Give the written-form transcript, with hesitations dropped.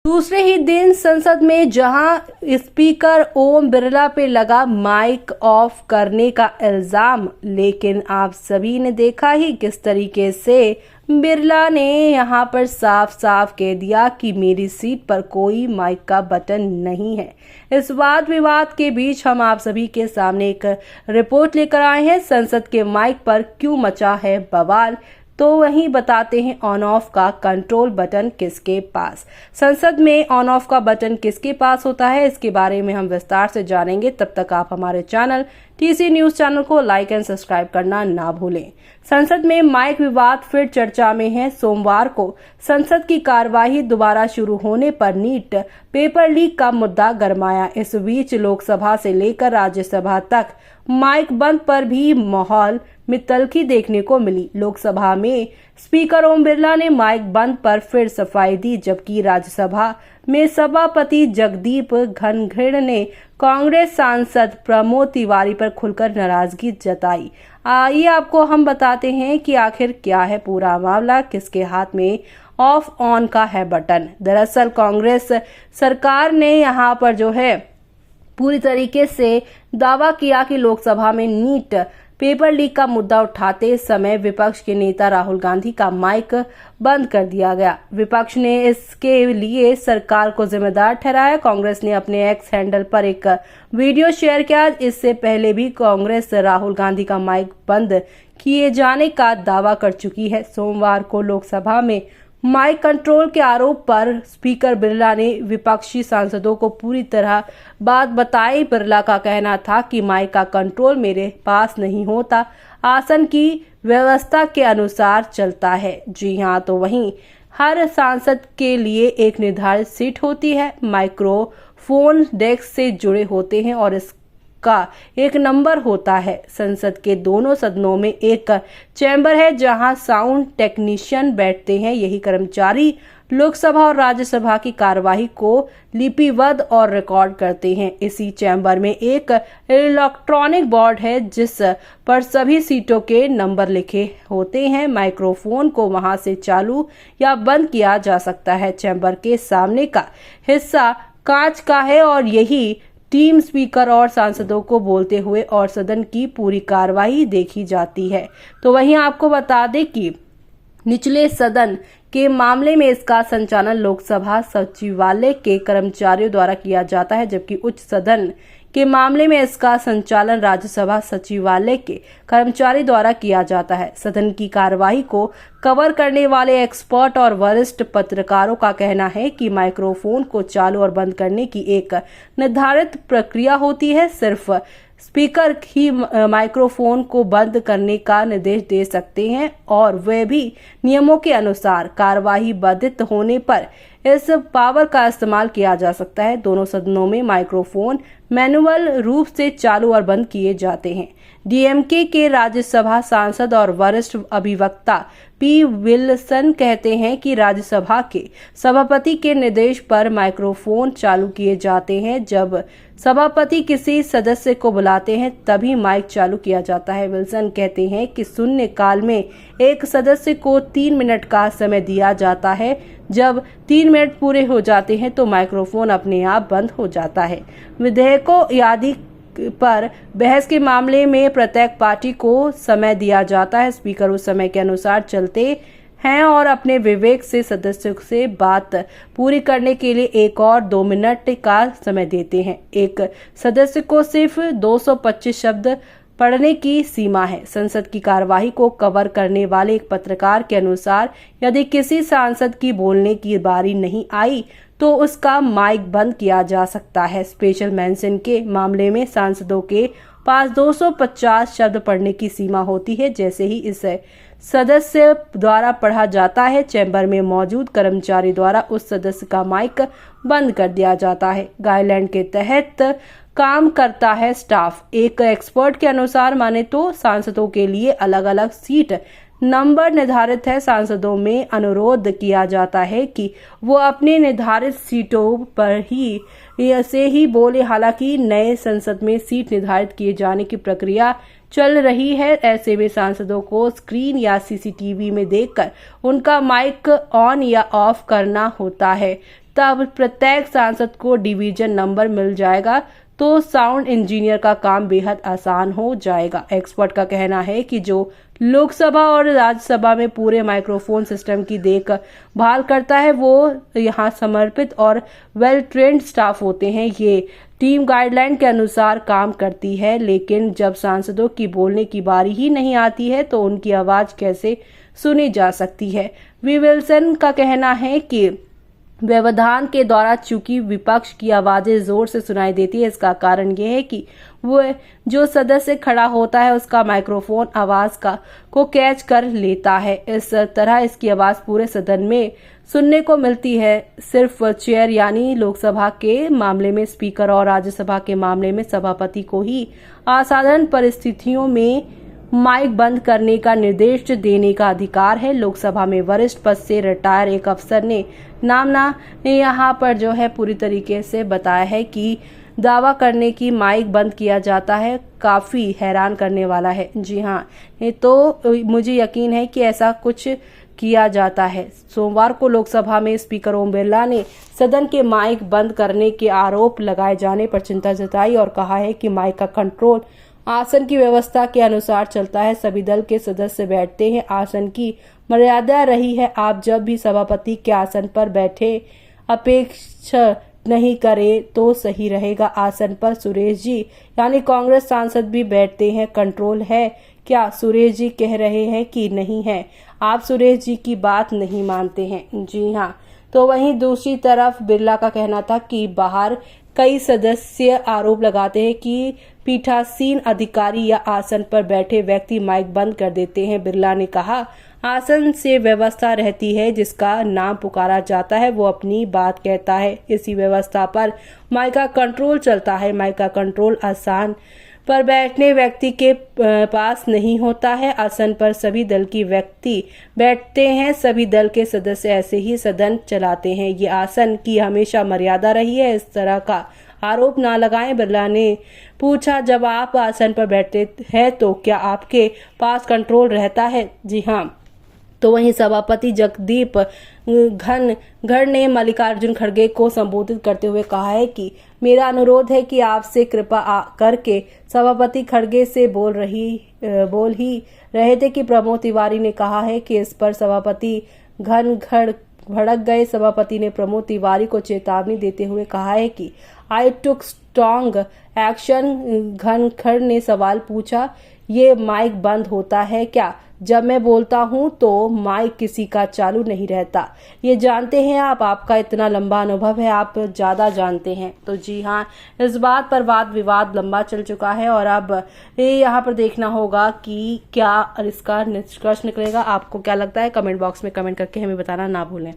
दूसरे ही दिन संसद में जहां स्पीकर ओम बिरला पे लगा माइक ऑफ करने का इल्जाम, लेकिन आप सभी ने देखा ही किस तरीके से बिरला ने यहां पर साफ साफ कह दिया कि मेरी सीट पर कोई माइक का बटन नहीं है। इस वाद विवाद के बीच हम आप सभी के सामने एक रिपोर्ट लेकर आए हैं। संसद के माइक पर क्यों मचा है बवाल, तो वहीं बताते हैं ऑन ऑफ का कंट्रोल बटन किसके पास। संसद में ऑन ऑफ का बटन किसके पास होता है, इसके बारे में हम विस्तार से जानेंगे। तब तक आप हमारे चैनल टीसी न्यूज चैनल को लाइक एंड सब्सक्राइब करना ना भूलें। संसद में माइक विवाद फिर चर्चा में है। सोमवार को संसद की कार्यवाही दोबारा शुरू होने पर नीट पेपर लीक का मुद्दा गरमाया। इस बीच लोकसभा से लेकर राज्यसभा तक माइक बंद पर भी माहौल में तल्खी देखने को मिली। लोकसभा में स्पीकर ओम बिरला ने माइक बंद पर फिर सफाई दी, जबकि राज्यसभा में सभापति जगदीप धनखड़ ने कांग्रेस सांसद प्रमोद तिवारी पर खुलकर नाराजगी जताई। आइए आपको हम बताते हैं कि आखिर क्या है पूरा मामला, किसके हाथ में ऑफ ऑन का है बटन। दरअसल कांग्रेस सरकार ने यहाँ पर जो है पूरी तरीके से दावा किया कि लोकसभा में नीट पेपर लीक का मुद्दा उठाते समय विपक्ष के नेता राहुल गांधी का माइक बंद कर दिया गया। विपक्ष ने इसके लिए सरकार को जिम्मेदार ठहराया। कांग्रेस ने अपने एक्स हैंडल पर एक वीडियो शेयर किया। इससे पहले भी कांग्रेस राहुल गांधी का माइक बंद किए जाने का दावा कर चुकी है। सोमवार को लोकसभा में माइक कंट्रोल के आरोप पर स्पीकर बिरला ने विपक्षी सांसदों को पूरी तरह बात बताई। बिरला का कहना था कि माइक का कंट्रोल मेरे पास नहीं होता, आसन की व्यवस्था के अनुसार चलता है। जी हाँ, तो वहीं हर सांसद के लिए एक निर्धारित सीट होती है। माइक्रोफोन डेस्क से जुड़े होते हैं और इसका एक नंबर होता है। संसद के दोनों सदनों में एक चैम्बर है जहां साउंड टेक्नीशियन बैठते हैं। यही कर्मचारी लोकसभा और राज्यसभा की कार्यवाही को लिपिबद्ध और रिकॉर्ड करते हैं। इसी चैम्बर में एक इलेक्ट्रॉनिक बोर्ड है जिस पर सभी सीटों के नंबर लिखे होते हैं। माइक्रोफोन को वहां से चालू या बंद किया जा सकता है। चैम्बर के सामने का हिस्सा कांच का है और यही टीम स्पीकर और सांसदों को बोलते हुए और सदन की पूरी कार्यवाही देखी जाती है। तो वहीं आपको बता दें कि निचले सदन के मामले में इसका संचालन लोकसभा सचिवालय के कर्मचारियों द्वारा किया जाता है, जबकि उच्च सदन के मामले में इसका संचालन राज्यसभा सचिवालय के कर्मचारी द्वारा किया जाता है। सदन की कार्यवाही को कवर करने वाले एक्सपर्ट और वरिष्ठ पत्रकारों का कहना है कि माइक्रोफोन को चालू और बंद करने की एक निर्धारित प्रक्रिया होती है। सिर्फ स्पीकर ही माइक्रोफोन को बंद करने का निर्देश दे सकते हैं और वे भी नियमों के अनुसार। कार्यवाही बाधित होने पर इस पावर का इस्तेमाल किया जा सकता है। दोनों सदनों में माइक्रोफोन मैनुअल रूप से चालू और बंद किए जाते हैं। डीएमके के राज्यसभा सांसद और वरिष्ठ अधिवक्ता पी विल्सन कहते हैं कि राज्यसभा के सभापति के निर्देश पर माइक्रोफोन चालू किए जाते हैं। जब सभापति किसी सदस्य को बुलाते हैं तभी माइक चालू किया जाता है। विल्सन कहते हैं कि शून्य काल में एक सदस्य को 3 मिनट का समय दिया जाता है। जब 3 मिनट पूरे हो जाते हैं तो माइक्रोफोन अपने आप बंद हो जाता है। विधेयकों आदि पर बहस के मामले में प्रत्येक पार्टी को समय दिया जाता है। स्पीकर उस समय के अनुसार चलते हैं और अपने विवेक से सदस्यों से बात पूरी करने के लिए 1 और 2 मिनट का समय देते हैं। एक सदस्य को सिर्फ 225 शब्द पढ़ने की सीमा है। संसद की कार्यवाही को कवर करने वाले एक पत्रकार के अनुसार यदि किसी सांसद की बोलने की बारी नहीं आई तो उसका माइक बंद किया जा सकता है। स्पेशल मेंशन के मामले में सांसदों के पास 250 शब्द पढ़ने की सीमा होती है। जैसे ही इसे सदस्य द्वारा पढ़ा जाता है, चैम्बर में मौजूद कर्मचारी द्वारा उस सदस्य का माइक बंद कर दिया जाता है। गाइडलाइन के तहत काम करता है स्टाफ। एक एक्सपर्ट के अनुसार माने तो सांसदों के लिए अलग अलग सीट नंबर निर्धारित है। सांसदों में अनुरोध किया जाता है कि वो अपने निर्धारित सीटों पर ही बोले। हालांकि नए संसद में सीट निर्धारित किए जाने की प्रक्रिया चल रही है। ऐसे में सांसदों को स्क्रीन या सीसीटीवी में देखकर उनका माइक ऑन या ऑफ करना होता है। तब प्रत्येक सांसद को डिवीजन नंबर मिल जाएगा तो साउंड इंजीनियर का काम बेहद आसान हो जाएगा। एक्सपर्ट का कहना है कि जो लोकसभा और राज्यसभा में पूरे माइक्रोफोन सिस्टम की देखभाल करता है वो यहाँ समर्पित और वेल ट्रेंड स्टाफ होते हैं। ये टीम गाइडलाइन के अनुसार काम करती है, लेकिन जब सांसदों की बोलने की बारी ही नहीं आती है तो उनकी आवाज कैसे सुनी जा सकती है। वी विल्सन का कहना है कि व्यवधान के दौरान चूंकि विपक्ष की आवाजें जोर से सुनाई देती है, इसका कारण यह है कि वो जो सदस्य खड़ा होता है उसका माइक्रोफोन आवाज को कैच कर लेता है। इस तरह इसकी आवाज पूरे सदन में सुनने को मिलती है। सिर्फ चेयर यानी लोकसभा के मामले में स्पीकर और राज्यसभा के मामले में सभापति को ही असाधारण परिस्थितियों में माइक बंद करने का निर्देश देने का अधिकार है। लोकसभा में वरिष्ठ पद से रिटायर एक अफसर ने नामना ने यहाँ पर जो है पूरी तरीके से बताया है कि दावा करने की माइक बंद किया जाता है काफी हैरान करने वाला है। जी हाँ, तो मुझे यकीन है कि ऐसा कुछ किया जाता है। सोमवार को लोकसभा में स्पीकर ओम बिरला ने सदन के माइक बंद करने के आरोप लगाए जाने पर चिंता जताई और कहा है कि माइक का कंट्रोल आसन की व्यवस्था के अनुसार चलता है। सभी दल के सदस्य बैठते हैं। आसन की मर्यादा रही है। आप जब भी सभापति के आसन पर बैठे अपेक्षा नहीं करे तो सही रहेगा। आसन पर सुरेश जी यानी कांग्रेस सांसद भी बैठते हैं। कंट्रोल है क्या? सुरेश जी कह रहे हैं कि नहीं है। आप सुरेश जी की बात नहीं मानते हैं। जी हाँ, तो वहीं दूसरी तरफ बिरला का कहना था कि बाहर कई सदस्य आरोप लगाते हैं कि पीठासीन अधिकारी या आसन पर बैठे व्यक्ति माइक बंद कर देते हैं। बिरला ने कहा, आसन से व्यवस्था रहती है, जिसका नाम पुकारा जाता है वो अपनी बात कहता है। इसी व्यवस्था पर माइक का कंट्रोल चलता है। माइक का कंट्रोल आसन पर बैठने व्यक्ति के पास नहीं होता है। आसन पर सभी दल की व्यक्ति बैठते हैं। सभी दल के सदस्य ऐसे ही सदन चलाते हैं। ये आसन की हमेशा मर्यादा रही है। इस तरह का आरोप ना लगाएं। बिरला ने पूछा, जब आप आसन पर बैठते हैं तो क्या आपके पास कंट्रोल रहता है? जी हाँ, तो वहीं सभापति जगदीप धनखड़ ने मल्लिकार्जुन खड़गे को संबोधित करते हुए कहा है कि मेरा अनुरोध है कि आपसे कृपा करके सभापति खड़गे से बोल ही रहे थे कि प्रमोद तिवारी ने कहा है कि इस पर सभापति धनखड़ भड़क गए। सभापति ने प्रमोद तिवारी को चेतावनी देते हुए कहा है कि आई टुक स्ट्रॉन्ग एक्शन। धनखड़ ने सवाल पूछा, ये माइक बंद होता है क्या? जब मैं बोलता हूं तो माइक किसी का चालू नहीं रहता। ये जानते हैं आप, आपका इतना लंबा अनुभव है, आप ज्यादा जानते हैं। तो जी हाँ, इस बात पर वाद विवाद लंबा चल चुका है और अब यहाँ पर देखना होगा कि क्या इसका निष्कर्ष निकलेगा। आपको क्या लगता है? कमेंट बॉक्स में कमेंट करके हमें बताना ना भूलें।